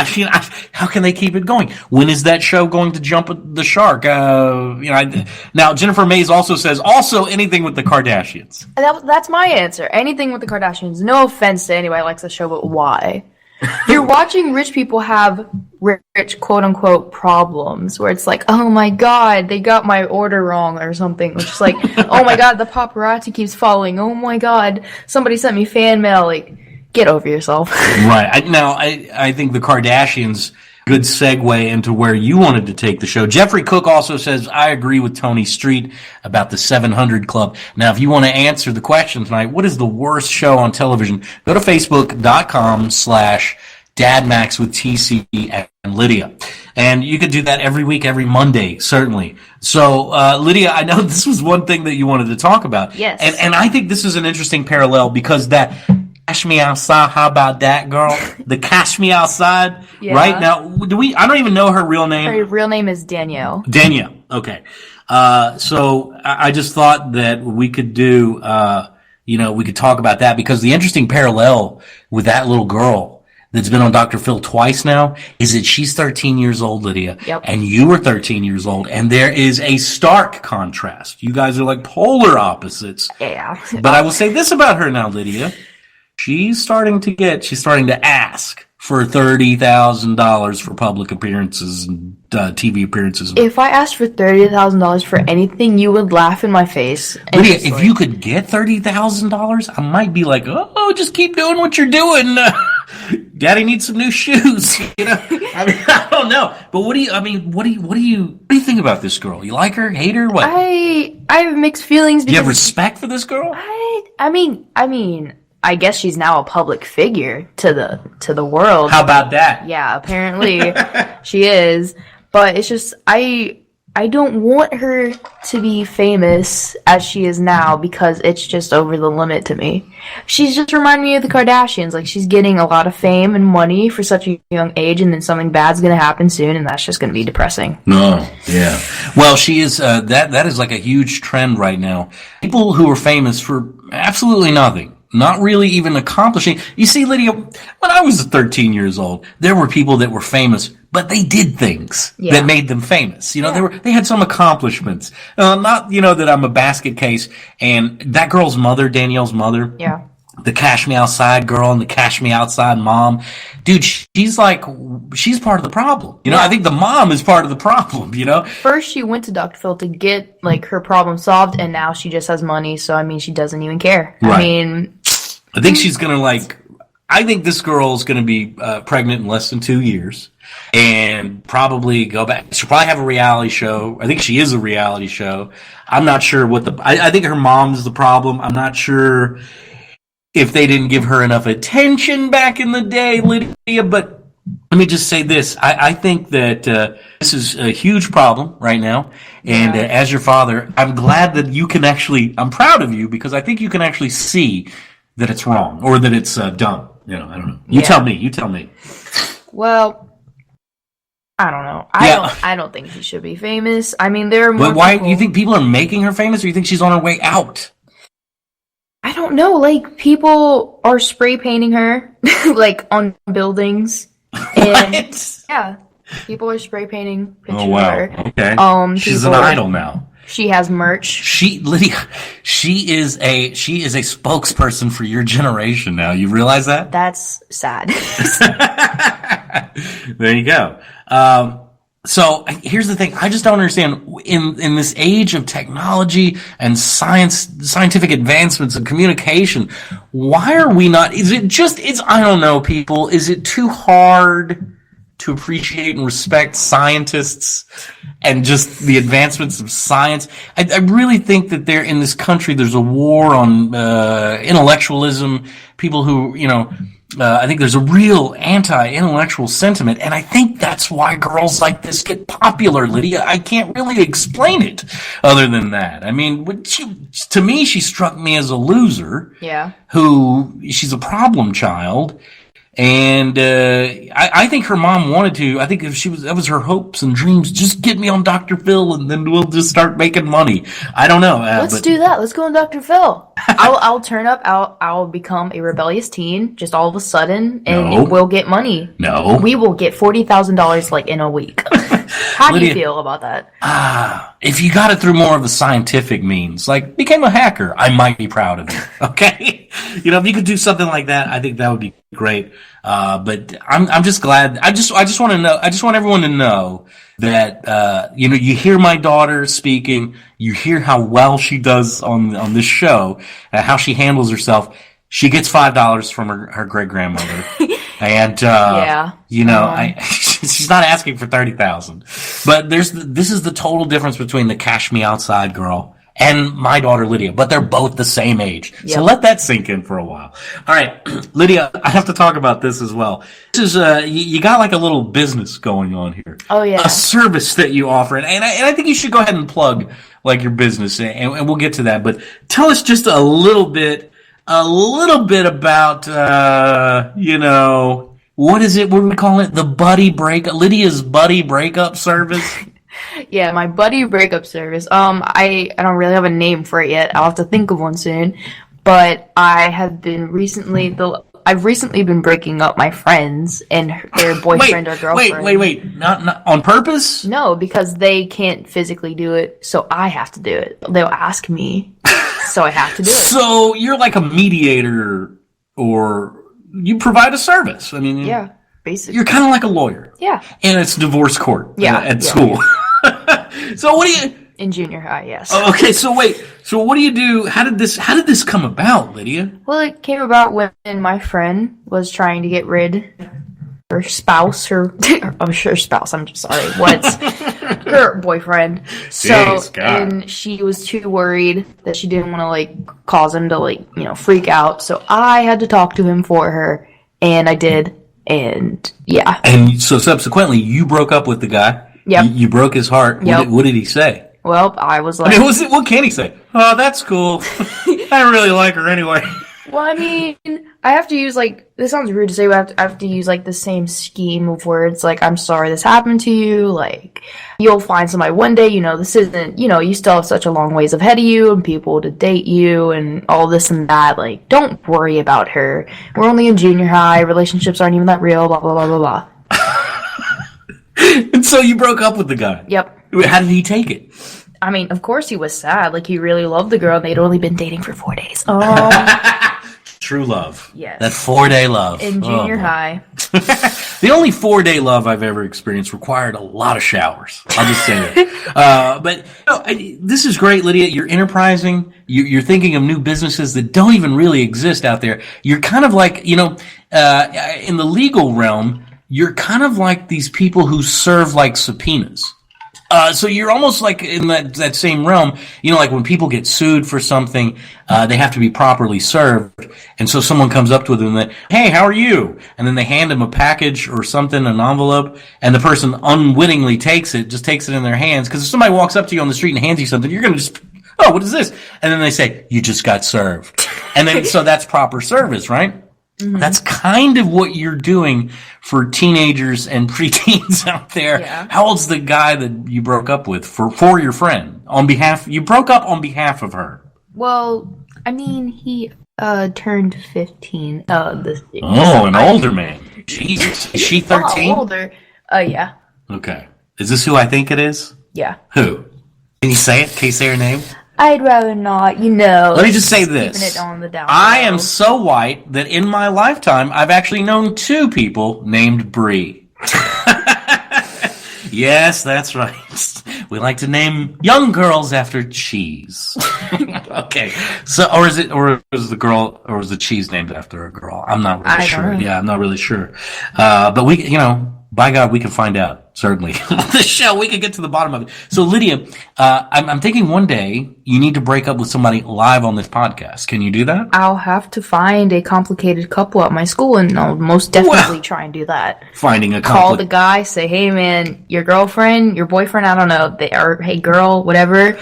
How can they keep it going? When is that show going to jump the shark? Now, Jennifer Mays also says, anything with the Kardashians. That's my answer. Anything with the Kardashians. No offense to anybody who likes the show, but why? You're watching rich people have rich, quote-unquote, problems, where it's like, oh my god, they got my order wrong or something. It's just like, oh my god, the paparazzi keeps following. Oh my god, somebody sent me fan mail. Get over yourself. Right. I think the Kardashians, good segue into where you wanted to take the show. Jeffrey Cook also says, I agree with Tony Street about the 700 Club. Now, if you want to answer the question tonight, what is the worst show on television? Go to Facebook.com/DadMax with TC and Lydia. And you could do that every week, every Monday, certainly. So, Lydia, I know this was one thing that you wanted to talk about. Yes. And I think this is an interesting parallel because that Cash Me Outside, how about that, girl? The Cash Me Outside, yeah. Right? Now, I don't even know her real name. Her real name is Danielle. Danielle, okay. So I just thought that we could do, we could talk about that because the interesting parallel with that little girl that's been on Dr. Phil twice now is that she's 13 years old, Lydia. Yep. And you were 13 years old. And there is a stark contrast. You guys are like polar opposites. Yeah. But I will say this about her now, Lydia. She's starting to ask for $30,000 for public appearances and TV appearances. If I asked for $30,000 for anything, you would laugh in my face. Lydia, if you could get $30,000, I might be like, oh, just keep doing what you're doing. Daddy needs some new shoes. I don't know. But what do you think about this girl? You like her? Hate her? What? I have mixed feelings. Do you have respect for this girl? I mean, I guess she's now a public figure to the world. How about that? Yeah, apparently she is. But it's just I don't want her to be famous as she is now because it's just over the limit to me. She's just reminding me of the Kardashians. Like, she's getting a lot of fame and money for such a young age, and then something bad's going to happen soon, and that's just going to be depressing. No, yeah. Well, she is, that is like a huge trend right now. People who are famous for absolutely nothing. Not really even accomplishing. You see, Lydia, when I was 13 years old, there were people that were famous, but they did things that made them famous. They had some accomplishments. Not, that I'm a basket case. And that girl's mother, Danielle's mother. Yeah. the Cash Me Outside girl and the Cash Me Outside mom. Dude, she's part of the problem. You know, I think the mom is part of the problem, you know? First, she went to Dr. Phil to get, like, her problem solved, and now she just has money, so, I mean, she doesn't even care. Right. I mean... I think she's going to, I think this girl is going to be pregnant in less than 2 years and probably go back. She'll probably have a reality show. I think she is a reality show. I'm not sure what I think her mom's the problem. I'm not sure if they didn't give her enough attention back in the day, Lydia, but let me just say this. I think that this is a huge problem right now. And as your father, I'm glad that you can I'm proud of you because I think you can actually see that it's wrong or that it's dumb. You know, I don't know. You tell me. Well, I don't know. I don't think she should be famous. I mean, there are more. But why do you think people are making her famous, or you think she's on her way out? I don't know. Like, people are spray painting her, like, on buildings. And yeah, people are spray painting pictures of her. Okay. She's an idol now. She has merch. Lydia, she is a spokesperson for your generation now. You realize that? That's sad. There you go. So here's the thing. I just don't understand in this age of technology and scientific advancements and communication, why are we not, I don't know, people, is it too hard to appreciate and respect scientists and just the advancements of science? I really think that in this country, there's a war on intellectualism, people who, I think there's a real anti-intellectual sentiment, and I think that's why girls like this get popular, Lydia. I can't really explain it other than that. I mean, to me, she struck me as a loser. Yeah. She's a problem child. And I think her mom wanted to. I think that was her hopes and dreams. Just get me on Dr. Phil, and then we'll just start making money. I don't know. Let's do that. Let's go on Dr. Phil. I'll turn up. I'll become a rebellious teen just all of a sudden, and we'll get money. No, we will get $40,000 like in a week. How do you feel about that? If you got it through more of a scientific means, like became a hacker, I might be proud of you. Okay, if you could do something like that, I think that would be great. But I'm just glad. I just want to know. I just want everyone to know that you hear my daughter speaking. You hear how well she does on this show, how she handles herself. She gets $5 from her great grandmother, and she's not asking for $30,000. But this is the total difference between the Cash Me Outside girl and my daughter Lydia, but they're both the same age. Yep. So let that sink in for a while. All right, Lydia, I have to talk about this as well. This is you got like a little business going on here. Oh yeah, a service that you offer, and I think you should go ahead and plug like your business, and we'll get to that. But tell us just a little bit about what is it? What do we call it? The buddy breakup, Lydia's buddy breakup service. Yeah, my buddy breakup service. I don't really have a name for it yet. I'll have to think of one soon. But I've recently been breaking up my friends and their boyfriend or girlfriend. Wait. Not on purpose? No, because they can't physically do it, so I have to do it. They'll ask me, so I have to do it. So you're like a mediator, or you provide a service. I mean, yeah, basically. You're kind of like a lawyer. Yeah. And it's divorce court at school. Yeah. So what do you... In junior high, yes. Okay, so wait. So what do you do? How did this come about, Lydia? Well, it came about when my friend was trying to get rid her spouse, I'm just sorry. What's her boyfriend? So, and she was too worried that she didn't want to cause him to freak out. So I had to talk to him for her, and I did. And yeah. And so subsequently, you broke up with the guy. Yep. You broke his heart. Yep. What did he say? Well, I was like... what can he say? Oh, that's cool. I don't really like her anyway. Well, I mean, I have to use, this sounds rude to say, but I have to use, the same scheme of words. I'm sorry this happened to you. You'll find somebody one day, this isn't, you still have such a long ways ahead of you and people to date you and all this and that. Don't worry about her. We're only in junior high. Relationships aren't even that real, blah, blah, blah, blah, blah. And so you broke up with the guy? Yep. How did he take it? I mean, of course he was sad. He really loved the girl, and they'd only been dating for 4 days. True love. Yes. That 4-day love. In junior high. The only 4-day love I've ever experienced required a lot of showers. I'll just say that. But this is great, Lydia. You're enterprising. You're thinking of new businesses that don't even really exist out there. You're kind of like, in the legal realm, you're kind of like these people who serve like subpoenas. So you're almost like in that same realm, like when people get sued for something, they have to be properly served. And so someone comes up to them and hey, how are you? And then they hand them a package or something, an envelope, and the person unwittingly takes it in their hands. Because if somebody walks up to you on the street and hands you something, you're going to just, oh, what is this? And then they say, you just got served. And then, so that's proper service, right? Mm-hmm. That's kind of what you're doing for teenagers and preteens out there. Yeah. How old's the guy that you broke up with for your friend? You broke up on behalf of her. Well, I mean, he turned 15 this year. Oh, an older man. Jesus. Is she 13? Older. Yeah. Okay. Is this who I think it is? Yeah. Who? Can you say it? Can you say her name? I'd rather not, Let me just say this. Keeping it on the down I am so white that in my lifetime, I've actually known 2 people named Bree. Yes, that's right. We like to name young girls after cheese. Okay. So, or is the cheese named after a girl? I'm not really sure. Yeah, I'm not really sure. But we, by God, we can find out. Certainly. The show, we can get to the bottom of it. So, Lydia, I'm thinking one day you need to break up with somebody live on this podcast. Can you do that? I'll have to find a complicated couple at my school, and I'll most definitely try and do that. Finding a call the guy, say, hey, man, your girlfriend, your boyfriend, I don't know, hey, girl, whatever,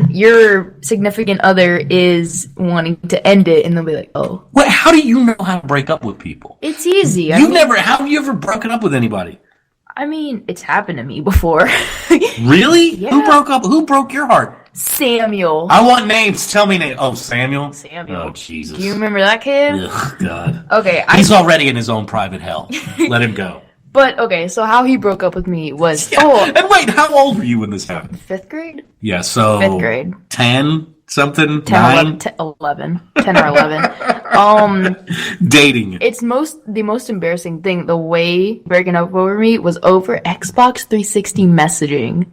your significant other is wanting to end it, and they'll be like, oh. What? How do you know how to break up with people? It's easy. How have you ever broken up with anybody? I mean, it's happened to me before. Really? Yeah. Who broke your heart? Samuel. I want names. Tell me names. Oh, Samuel? Samuel. Oh, Jesus. Do you remember that kid? Ugh, God. Okay. He's already in his own private hell. Let him go. But, okay, so how he broke up with me was... Yeah. And wait, how old were you when this happened? 5th grade? Yeah, so... 5th grade. 10? Something? 10 or 11. 10 or 11. Dating. It's the most embarrassing thing. The way breaking up over me was over Xbox 360 messaging.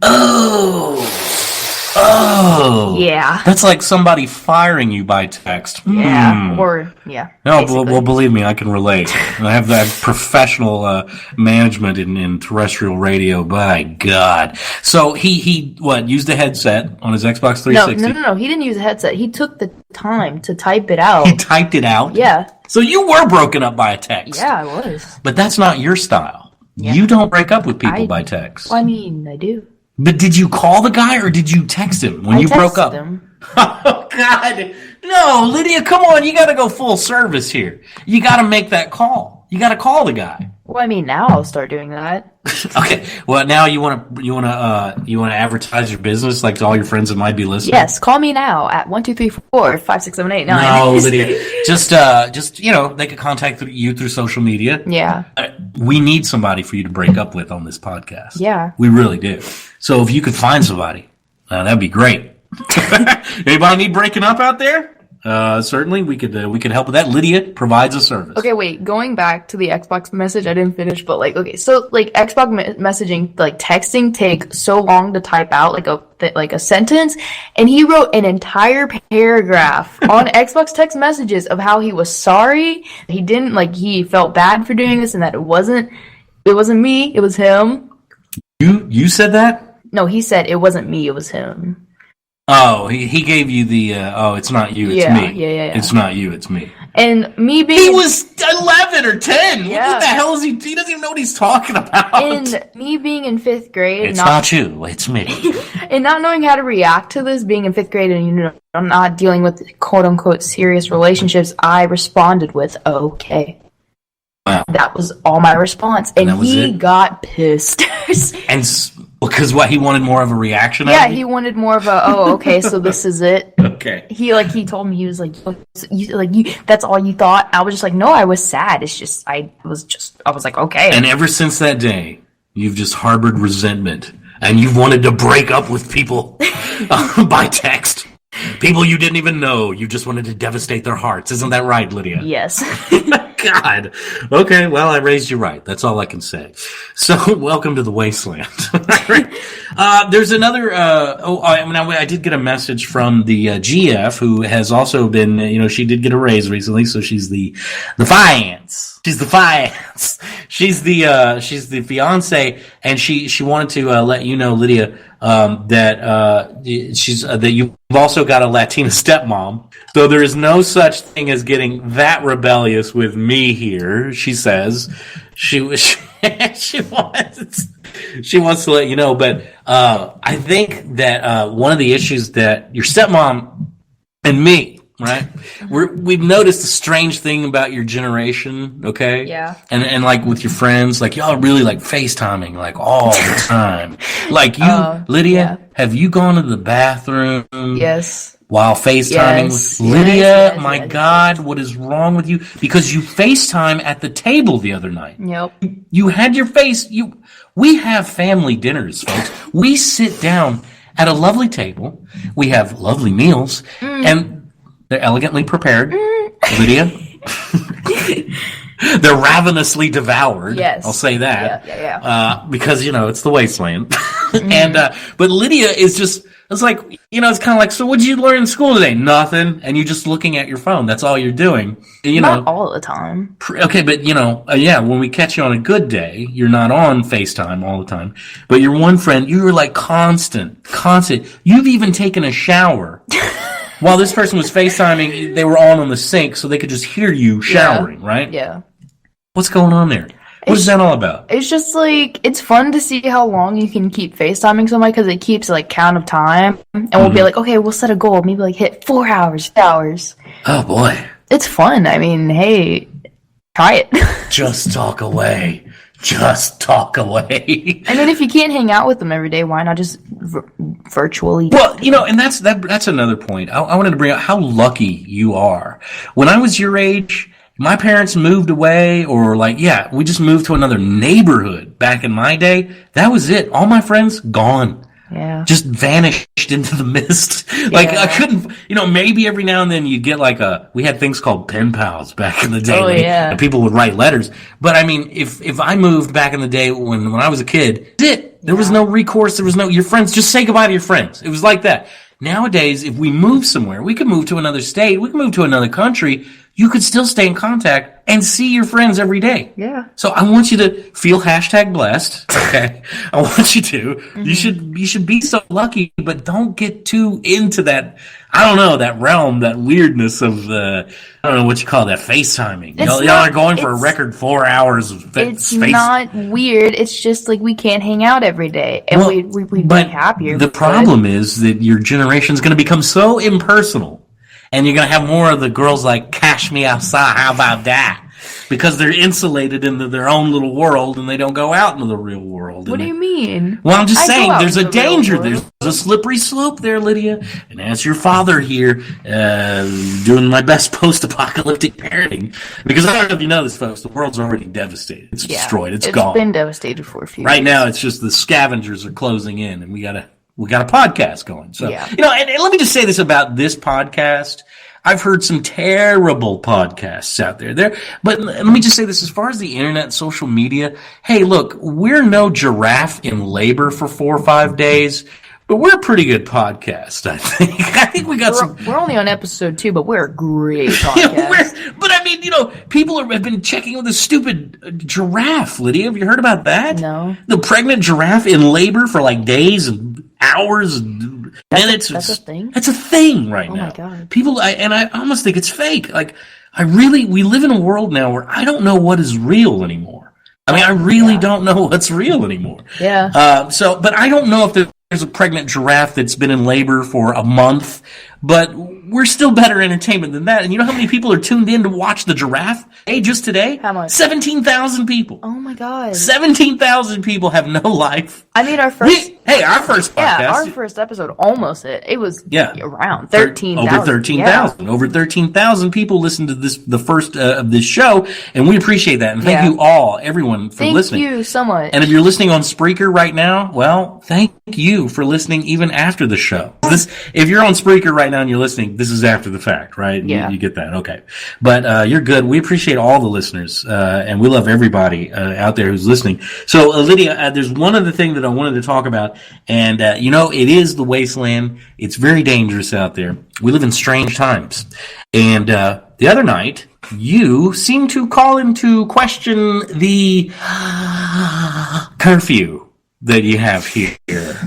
Oh. Yeah. That's like somebody firing you by text. Yeah. Or, yeah. No, well, believe me, I can relate. I have that professional management in terrestrial radio. By God. So he used a headset on his Xbox 360? No. He didn't use a headset. He took the time to type it out. He typed it out? Yeah. So you were broken up by a text? Yeah, I was. But that's not your style. Yeah. You don't break up with people by text. Well, I mean, I do. But did you call the guy or did you text him when you broke up? Him. Oh, God. No, Lydia, come on. You got to go full service here. You got to make that call. You got to call the guy. Well, I mean, now I'll start doing that. Okay. Well, now you want to advertise your business like to all your friends that might be listening? Yes. Call me now at 1-2-3-4-5-6-7-8-9. No, Lydia. just they could contact you through social media. Yeah. We need somebody for you to break up with on this podcast. Yeah. We really do. So if you could find somebody, that'd be great. Anybody need breaking up out there? Certainly we could help with that. Lydia provides a service. Okay, wait, going back to the Xbox message, I didn't finish, but Xbox messaging, texting takes so long to type out like a sentence, and he wrote an entire paragraph on Xbox text messages of how he was sorry, he didn't, he felt bad for doing this, and that it wasn't me, it was him. You said that? No, he said it wasn't me, it was him. Oh, he gave you the, it's not you, it's me. Yeah. It's not you, it's me. And me being... He was 11 or 10! Yeah. What the hell is he doesn't even know what he's talking about. And me being in 5th grade... It's not you, it's me. And not knowing how to react to this, being in 5th grade and, I'm not dealing with quote-unquote serious relationships, I responded with, okay. Wow. That was all my response. And he got pissed. And... Because he wanted more of a reaction? Yeah, he wanted more of a, okay, so this is it. Okay. He told me, he was like, that's all you thought? I was just like, no, I was sad. It's just, I was like, okay. And ever since that day, you've just harbored resentment, and you've wanted to break up with people by text. People you didn't even know. You just wanted to devastate their hearts. Isn't that right, Lydia? Yes. God. Okay, well, I raised you right. That's all I can say. So, welcome to the wasteland. There's another, I did get a message from the GF, who has also been, she did get a raise recently, so she's the fiance. She's the fiance. She's the fiance, and she wanted to let you know, Lydia, that you've also got a Latina stepmom. Though there is no such thing as getting that rebellious with me here, she says. She wants to let you know, but I think that one of the issues that your stepmom and me, right? We've noticed a strange thing about your generation, okay? Yeah. And like with your friends, like y'all really like FaceTiming like all the time. Like you, Lydia, have you gone to the bathroom? Yes. While FaceTiming with Lydia? My God, what is wrong with you? Because you FaceTime at the table the other night. Yep. You had your face. We have family dinners, folks. We sit down at a lovely table. We have lovely meals, and they're elegantly prepared. Lydia. They're ravenously devoured. Yes. I'll say that. Yeah. Because, it's the wasteland. But Lydia is just, it's like, it's kind of like, so what'd you learn in school today? Nothing. And you're just looking at your phone. That's all you're doing. Not all the time. Okay, but, when we catch you on a good day, you're not on FaceTime all the time. But your one friend, you were like constant. You've even taken a shower. While this person was FaceTiming, they were all on the sink so they could just hear you showering, right? Yeah. What's going on there? What is that all about? It's just like, it's fun to see how long you can keep FaceTiming somebody because it keeps like count of time. And we'll be like, okay, we'll set a goal. Maybe like hit 4 hours. Oh boy. It's fun. I mean, hey, try it. Just talk away. Just talk away. I mean, if you can't hang out with them every day, why not just virtually? Well, and that's another point. I wanted to bring up how lucky you are. When I was your age, my parents moved away, or we just moved to another neighborhood back in my day. That was it. All my friends gone. Yeah. Just vanished into the mist. I couldn't, maybe every now and then you'd get we had things called pen pals back in the day. And people would write letters. But I mean, if I moved back in the day when I was a kid, there was no recourse. There was your friends, just say goodbye to your friends. It was like that. Nowadays, if we move somewhere, we could move to another state, we could move to another country, you could still stay in contact and see your friends every day. Yeah. So I want you to feel #blessed. Okay. I want you to. Mm-hmm. You should be so lucky, but don't get too into that. I don't know, that realm, that weirdness of I don't know what you call that, FaceTiming. Y'all are going for a record 4 hours of It's not weird. It's just like we can't hang out every day, and we'd be happier. The problem is that your generation's going to become so impersonal. And you're going to have more of the girls like, cash me outside, how about that? Because they're insulated into their own little world and they don't go out into the real world. What do you mean? Well, I'm just saying, there's a danger. There's a slippery slope there, Lydia. And as your father here, doing my best post-apocalyptic parenting, because I don't know if you know this, folks, the world's already devastated. It's destroyed. It's gone. It's been devastated for a few years. Right now, it's just the scavengers are closing in and we got a podcast going. So, and let me just say this about this podcast. I've heard some terrible podcasts out there. But let me just say this, as far as the internet and social media, hey, look, we're no giraffe in labor for 4 or 5 days, but we're a pretty good podcast, I think. I think we got We're only on episode 2, but we're a great podcast. But I mean, people have been checking with a stupid giraffe, Lydia. Have you heard about that? No. The pregnant giraffe in labor for days and hours and minutes. That's a thing? That's a thing right now. Oh my God. People, I almost think it's fake. We live in a world now where I don't know what is real anymore. I mean, I really don't know what's real anymore. Yeah. But I don't know if there's a pregnant giraffe that's been in labor for a month, but we're still better entertainment than that. And you know how many people are tuned in to watch the giraffe? Hey, just today? How much? 17,000 people. Oh my God. 17,000 people have no life. I made our first... Hey, our first podcast. Yeah, our first episode almost hit. It was around 13,000. Over 13,000. Over 13,000 people listened to the first of this show, and we appreciate that. And thank you all, everyone, for listening. Thank you so much. And if you're listening on Spreaker right now, well, thank you for listening even after the show. If you're on Spreaker right now and you're listening, this is after the fact, right? Yeah. You get that. Okay. But you're good. We appreciate all the listeners, and we love everybody out there who's listening. So, Lydia, there's one other thing that I wanted to talk about. And, it is the wasteland. It's very dangerous out there. We live in strange times. And the other night, you seemed to call into question the curfew that you have here.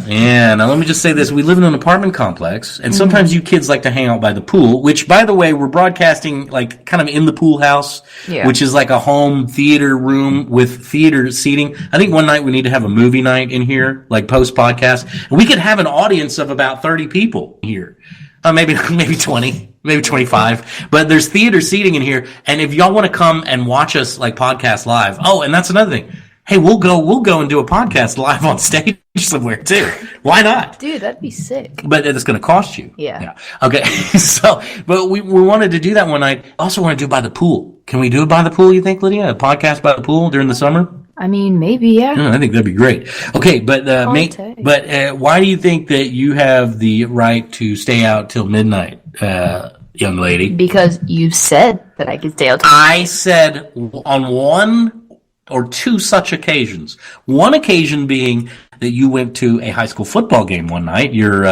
Yeah, now let me just say this. We live in an apartment complex, and sometimes you kids like to hang out by the pool, which, by the way, we're broadcasting like kind of in the pool house, which is like a home theater room with theater seating. I think one night we need to have a movie night in here, like post-podcast, and we could have an audience of about 30 people here. Maybe 20, maybe 25, but there's theater seating in here, and if y'all want to come and watch us like podcast live, and that's another thing. Hey, we'll go and do a podcast live on stage somewhere too. Why not? Dude, that'd be sick. But it's going to cost you. Yeah. Okay. But we wanted to do that one night. Also want to do it by the pool. Can we do it by the pool, you think, Lydia? A podcast by the pool during the summer? I mean, maybe, yeah. I think that'd be great. Okay, but why do you think that you have the right to stay out till midnight, young lady? Because you said that I could stay out till midnight. I said on one or two such occasions. One occasion being that you went to a high school football game one night. Your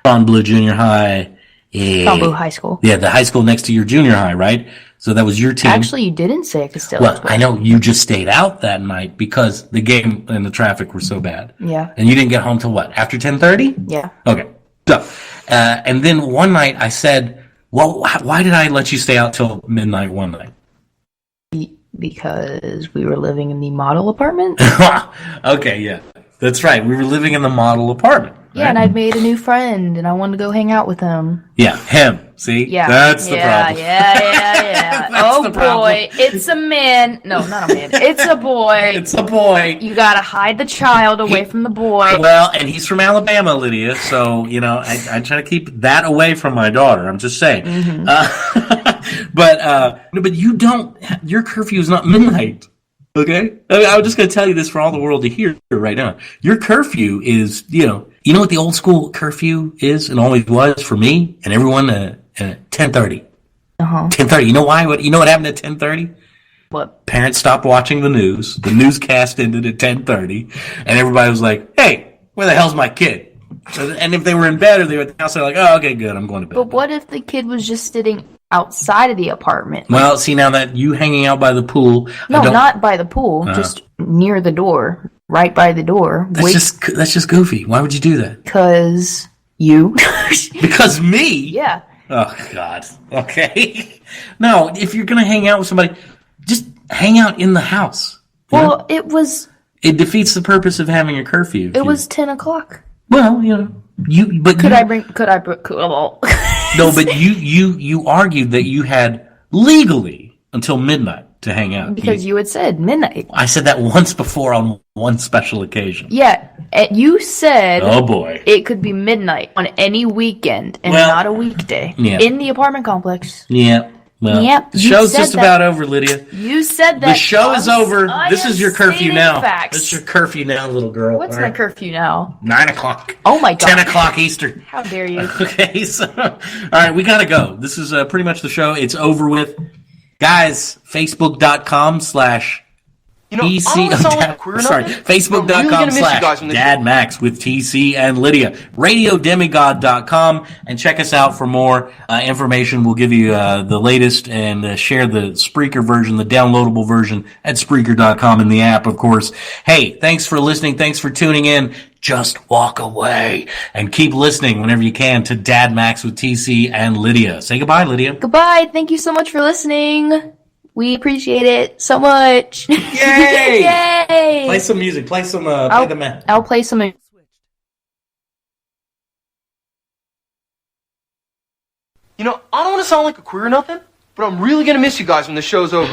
Ron Blue Junior High. Ron Blue High School. Yeah, the high school next to your junior high, right? So that was your team. Actually, you didn't say I could stay out. Well, I know you just stayed out that night because the game and the traffic were so bad. Yeah. And you didn't get home till what? After 10:30? Yeah. Okay. So, and then one night I said, well, why did I let you stay out till midnight one night? Because we were living in the model apartment. Okay, yeah. That's right. We were living in the model apartment. Right? Yeah, and I'd made a new friend, and I wanted to go hang out with him. Yeah, him. See? Yeah. That's the problem. Yeah. Oh, boy. It's a man. No, not a man. It's a boy. It's a boy. You gotta hide the child away from the boy. Well, and he's from Alabama, Lydia, so, I try to keep that away from my daughter. I'm just saying. Mm-hmm. But you don't, your curfew is not midnight. Okay? I'm just going to tell you this for all the world to hear right now. Your curfew is, you know what the old school curfew is and always was for me and everyone? 10:30. 10:30. You know why? You know what happened at 10:30? What? Parents stopped watching the news. The newscast ended at 10:30, and everybody was like, "Hey, where the hell's my kid?" And if they were in bed or they were at the house, they're like, "Oh, okay, good, I'm going to bed." But what if the kid was just sitting outside of the apartment? Well, see, now that you hanging out by the pool. No, not by the pool, just near the door, right by the door. That's just goofy. Why would you do that? Because you. Because me? Yeah. Oh, God. Okay. No, if you're going to hang out with somebody, just hang out in the house. Well, it defeats the purpose of having a curfew. It was 10 o'clock. Well, Could I bring? No, but you argued that you had legally until midnight to hang out. Because you had said midnight. I said that once before on one special occasion. Yeah, you said. Oh boy. It could be midnight on any weekend and not a weekday. Yeah. In the apartment complex. Yeah. Well, the show's just about over, Lydia. You said that. The show is over. This is your curfew now. Facts. This is your curfew now, little girl. What's my curfew now? 9 o'clock. Oh my God. 10 o'clock Eastern. How dare you? Okay, so, all right, we gotta go. This is pretty much the show. It's over with. Guys, Facebook.com/ Facebook.com/DadMax with TC and Lydia. RadioDemigod.com and check us out for more information. We'll give you the latest and share the Spreaker version, the downloadable version at Spreaker.com in the app, of course. Hey, thanks for listening. Thanks for tuning in. Just walk away and keep listening whenever you can to Dad Max with TC and Lydia. Say goodbye, Lydia. Goodbye. Thank you so much for listening. We appreciate it so much. Yay! Yay! Play some music. Play some, play the man. I'll play some. You know, I don't want to sound like a queer or nothing, but I'm really going to miss you guys when the show's over.